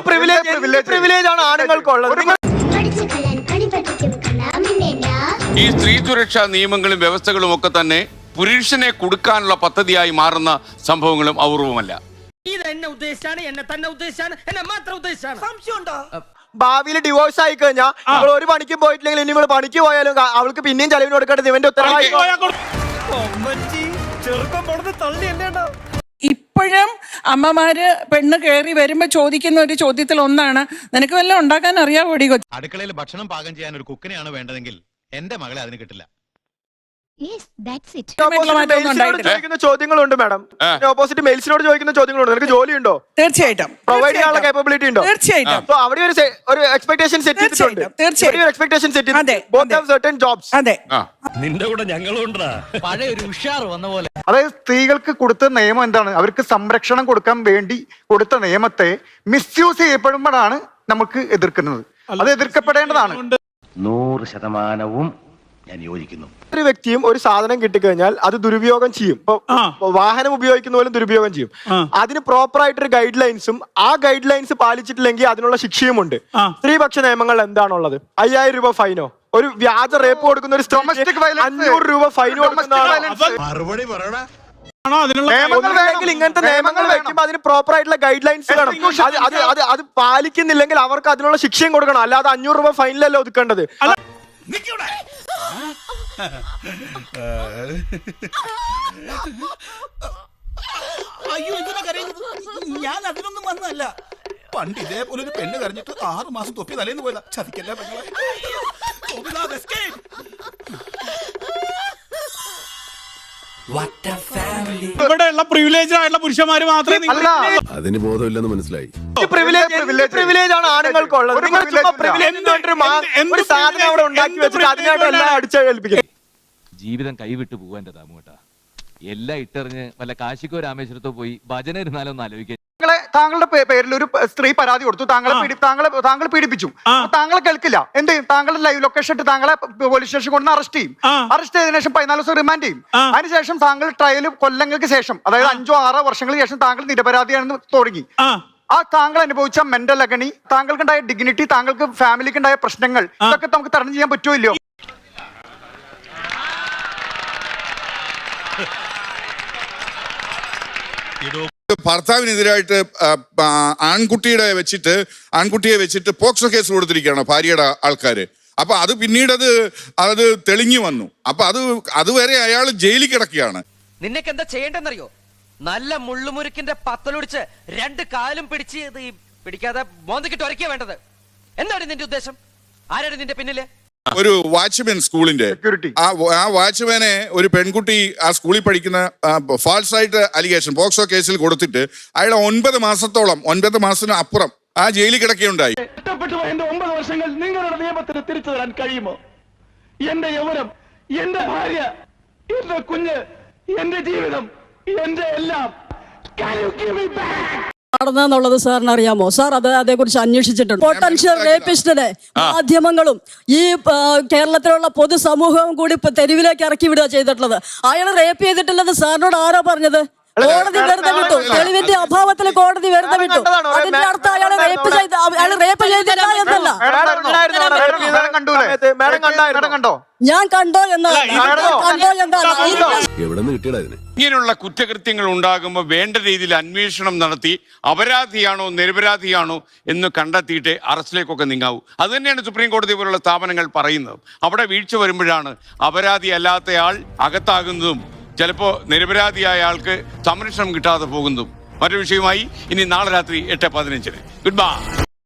Privilege ആണ് ആണുങ്ങൾക്കുള്ളത്. ഈ സ്ത്രീ സുരക്ഷാ നിയമങ്ങളും വ്യവസ്ഥകളും ഒക്കെ തന്നെ പുരുഷനെ കൊടുക്കാനുള്ള പദ്ധതിയായി മാറുന്ന സംഭവങ്ങളും അപൂർവമല്ല. ഭാവിയിൽ ഡിവോഴ്സ് ആയി കഴിഞ്ഞാൽ നമ്മൾ ഒരു പണിക്ക് പോയിട്ടില്ലെങ്കിൽ ഇനി നമ്മൾ പണിക്ക് പോയാലും അവൾക്ക് പിന്നെയും ചെലവിന് കൊടുക്കേണ്ടത് ഇവന്റെ ഉത്തരവാദിത്വം. ഇപ്പോഴും അമ്മമാര് പെണ്ണ് കയറി വരുമ്പോ ചോദിക്കുന്ന ഒരു ചോദ്യത്തിൽ ഒന്നാണ്, നിനക്ക് വല്ലതും ഉണ്ടാക്കാൻ അറിയാവോടി കൊച്ചു? അടുക്കളയിൽ ഭക്ഷണം പാകം ചെയ്യാൻ ഒരു കുക്കിനെയാണ് വേണ്ടതെങ്കിൽ എന്റെ മകളെ അതിന് കിട്ടില്ല. ചോദിക്കുന്ന ചോദ്യങ്ങളുണ്ട് മാഡം. ഓപ്പോസിറ്റ് മെയിൽസിനോട് ചോദിക്കുന്ന ചോദ്യങ്ങളുണ്ട്. നിനക്ക് ജോലിയുണ്ടോ? തീർച്ചയായിട്ടും. പ്രൊവൈഡ് ചെയ്യാനുള്ള കേപ്പബിലിറ്റി ഉണ്ടോ? തീർച്ചയായിട്ടും. അവിടെ ഒരു എക്സ്പെക്ടേഷൻ സെറ്റ് ചെയ്തിട്ടുണ്ട്. Expectation set jobs. അതെ, നിന്റെ കൂടെ ഞങ്ങളുണ്ടാ പഴയ ഒരു ഉഷാർ വന്ന പോലെ. അതായത് സ്ത്രീകൾക്ക് കൊടുത്ത നിയമം എന്താണ്? അവർക്ക് സംരക്ഷണം കൊടുക്കാൻ വേണ്ടി കൊടുത്ത നിയമത്തെ മിസ്യൂസ് ചെയ്യപ്പെടുമ്പോഴാണ് നമുക്ക് എതിർക്കുന്നത്. അത് എതിർക്കപ്പെടേണ്ടതാണ്. 100% ഞാൻ യോജിക്കുന്നു. ഒരു വ്യക്തിയും ഒരു സാധനം കിട്ടിക്കഴിഞ്ഞാൽ അത് ദുരുപയോഗം ചെയ്യും. ഇപ്പൊ വാഹനം ഉപയോഗിക്കുന്ന പോലും ദുരുപയോഗം ചെയ്യും. അതിന് പ്രോപ്പർ ആയിട്ടൊരു ഗൈഡ് ലൈൻസും ആ ഗൈഡ് ലൈൻസ് പാലിച്ചിട്ടില്ലെങ്കിൽ അതിനുള്ള ശിക്ഷയുമുണ്ട്. സ്ത്രീപക്ഷ നിയമങ്ങൾ എന്താണുള്ളത്? 5000 രൂപ ഫൈനോ? ഒരു വ്യാജ റേപ്പ് കൊടുക്കുന്ന ഒരു ഡൊമസ്റ്റിക് 500 രൂപ ഫൈൻ കൊടുക്കുന്നതാണെങ്കിൽ ഇങ്ങനത്തെ നിയമങ്ങൾ വെക്കുമ്പോൾ അതിന് പ്രോപ്പർ ആയിട്ടുള്ള ഗൈഡ് ലൈൻസ് വേണം. അത് പാലിക്കുന്നില്ലെങ്കിൽ അവർക്ക് അതിനുള്ള ശിക്ഷയും കൊടുക്കണം. അല്ലാതെ 500 രൂപ ഫൈനിലല്ല ഒതുക്കേണ്ടത്. അയ്യോ, എന്തിനാ കരയുന്നത്? ഞാൻ അതിനൊന്നും വന്നതല്ല. പണ്ട് ഇതേപോലെ ഒരു പെണ്ണ് കരഞ്ഞിട്ട് 6 മാസം തൊപ്പി തലേന്ന് പോയതാ. ചതിക്കല്ലേ പെങ്ങളെ. ഇവിടെയുള്ള പ്രിവിലേജ് ആയിട്ടുള്ള പുരുഷന്മാര് മാത്രമേ അതിന് ബോധമില്ലെന്ന് മനസ്സിലായി. പ്രിവിലേജ് ആണ് ആണുങ്ങൾക്കുള്ളത്. ഒരു സാധനം അവിടെ ഉണ്ടാക്കി വെച്ചിട്ട് അതിനായിട്ട് എല്ലാം അടിച്ചേൽപ്പിക്കും. ജീവിതം കൈവിട്ട് പോകാൻ താമൂട്ടാ. എല്ലാം ഇട്ടെറിഞ്ഞ് വല്ല കാശിക്കോ രാമേശ്വരത്തോ പോയി ഭജന ഇരുന്നാലോ ഒന്ന് ആലോചിക്കാൻ. താങ്കളുടെ പേരിൽ ഒരു സ്ത്രീ പരാതി കൊടുത്തു. താങ്കൾ പീഡിപ്പിച്ചു. താങ്കൾ കേൾക്കില്ല. എന്ത് ചെയ്യും? താങ്കളുടെ ലൈവ് ലൊക്കേഷൻ ഇട്ട് താങ്കളെ പോലീസ് സ്റ്റേഷൻ കൊണ്ട് അറസ്റ്റ് ചെയ്യും. അറസ്റ്റ് ചെയ്തതിനു ശേഷം 14 ദിവസം റിമാൻഡ് ചെയ്യും. അതിനുശേഷം താങ്കൾ ട്രയൽ കൊല്ലങ്ങൾക്ക് ശേഷം, അതായത് 5-6 വർഷങ്ങൾക്ക് ശേഷം താങ്കൾ നിരപരാധിയാണെന്ന് തുടങ്ങി. ആ താങ്കൾ അനുഭവിച്ച മെന്റൽ അഗണി, താങ്കൾക്കുണ്ടായ ഡിഗ്നിറ്റി, താങ്കൾക്ക് ഫാമിലിക്ക് ഉണ്ടായ പ്രശ്നങ്ങൾ, ഇതൊക്കെ നമുക്ക് തരണം ചെയ്യാൻ പറ്റുമല്ലോ? ഭർത്താവിനെതിരായിട്ട് ആൺകുട്ടിയെ വെച്ചിട്ട് പോക്സോ കേസ് കൊടുത്തിരിക്കുകയാണ് ഭാര്യയുടെ ആൾക്കാര്. അപ്പൊ അത് പിന്നീട് അത് തെളിഞ്ഞു വന്നു. അപ്പൊ അതുവരെ അയാൾ ജയിലിൽ കിടക്കുകയാണ്. നിനക്ക് എന്താ ചെയ്യേണ്ടെന്നറിയോ? നല്ല മുള്ളുമുരുക്കിന്റെ പത്തലൊടിച്ച് 2 കാലും പിടിക്കാതെ മോന്തിക്കിട്ട് ഉരയ്ക്കുക വേണ്ടത്. എന്താണ് നിന്റെ ഉദ്ദേശം? ആരാണ് നിന്റെ പിന്നില്? ഒരു വാച്ച്മാൻ സ്കൂളിന്റെ ആ വാച്ച്മാനെ ഒരു പെൺകുട്ടി ആ സ്കൂളിൽ പഠിക്കുന്ന ഫാൾസ് ആയിട്ട് അലിഗേഷൻ പോക്സോ കേസിൽ കൊടുത്തിട്ട് അയാളെ 9 മാസത്തിന് അപ്പുറം ആ ജയിലിൽ കിടക്കുകയുണ്ടായി. നഷ്ടപ്പെട്ടു പോയ എന്റെ 9 വർഷങ്ങൾ നിങ്ങളുടെ നിയമത്തിന് തിരിച്ചു തരാൻ കഴിയുമോ? എന്റെ യൗവനം, എന്റെ ഭാര്യ, എന്റെ കുഞ്ഞ്, എന്റെ ജീവിതം, എന്റെ എല്ലാം നടന്നെന്നുള്ളത് സാറിന് അറിയാമോ? സാർ അതേക്കുറിച്ച് അന്വേഷിച്ചിട്ടുണ്ട്. പൊട്ടൻഷ്യൽ റേപ്പിസ്റ്റിനെ മാധ്യമങ്ങളും ഈ കേരളത്തിലുള്ള പൊതുസമൂഹവും കൂടി ഇപ്പൊ തെരുവിലേക്ക് ഇറക്കി വിടുക ചെയ്തിട്ടുള്ളത്. അയാൾ റേപ്പ് ചെയ്തിട്ടില്ലെന്ന് സാറിനോട് ആരാ പറഞ്ഞത്? കോടതി വെറുതെ വിട്ടു. തെളിവിന്റെ അഭാവത്തിൽ കോടതി വെറുതെ വിട്ടു. അതിന്റെ അർത്ഥം അയാൾ റേപ്പ് ചെയ്തില്ല എന്നല്ല. ഞാൻ കണ്ടോ എന്നല്ല. ഇങ്ങനെയുള്ള കുറ്റകൃത്യങ്ങൾ ഉണ്ടാകുമ്പോൾ വേണ്ട രീതിയിൽ അന്വേഷണം നടത്തി അപരാധിയാണോ നിരപരാധിയാണോ എന്ന് കണ്ടെത്തിയിട്ട് അറസ്റ്റിലേക്കൊക്കെ നീങ്ങാവൂ. അത് തന്നെയാണ് സുപ്രീം കോടതി പോലുള്ള സ്ഥാപനങ്ങൾ പറയുന്നത്. അവിടെ വീഴ്ച വരുമ്പോഴാണ് അപരാധി അല്ലാത്തയാൾ അകത്താകുന്നതും ചിലപ്പോൾ നിരപരാധിയായ ആൾക്ക് സംരക്ഷണം കിട്ടാതെ പോകുന്നതും. മറ്റൊരു വിഷയമായി ഇനി നാളെ രാത്രി 8:15. Good bye.